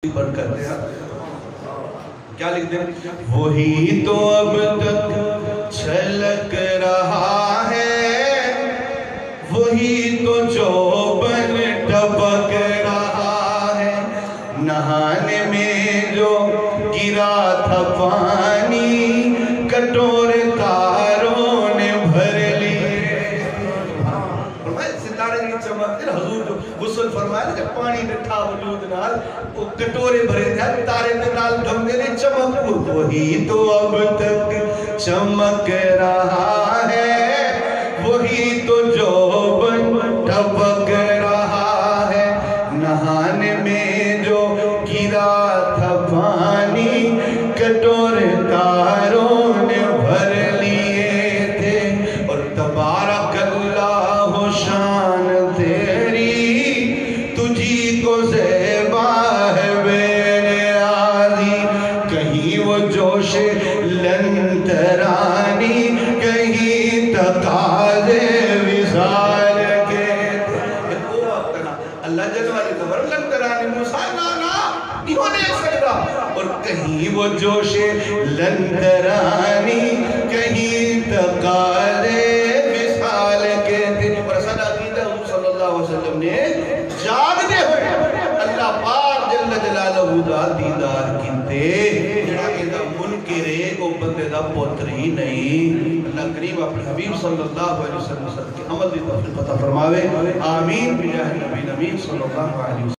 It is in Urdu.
بند کرتے ہیں کیا لکھ دیں وہی تو اب تک چھلک رہا ہے وہی تو جو بن ٹپک رہا ہے نہانے میں جو گرا تھا پانی کٹورے تاروں نے بھر لیے ستارے کی چمک حضور جو غسل فرمایا کہ پانی ڈٹھا وجود نال وہ کٹورے بھرے تھے تارے دے نال گھمنے نے چمک وہی تو اب تک چمک رہا ہے وہی تو جو بن ٹپک رہا ہے نہانے میں جو گرا تھا پانی کٹورے تاروں نے بھر لیے تھے اور تبارک اللہ شان تیری تجھی کو زیبا ہے بے نیازی کہیں وہ جوش لنترانی کہیں تقاضے وصال کے اللہ جل والے خبر لنترانی موسیٰ نانا انہوں نے سکتا اور کہیں وہ جوش لنترانی کہیں تقاضے وصال کے اور صدا عقیدہ حضور صلی اللہ علیہ وسلم نے جاگ دے ہوئے اللہ پاک جل جلالہ دا دیدار کیتے جڑا کہتا منکرے کو بندے دا پتر ہی نہیں اللہ کریم اپنے حبیب صلی اللہ علیہ وسلم کے عمل دی توفیق عطا فرماوے آمین بجاہ نبی صلی اللہ علیہ وسلم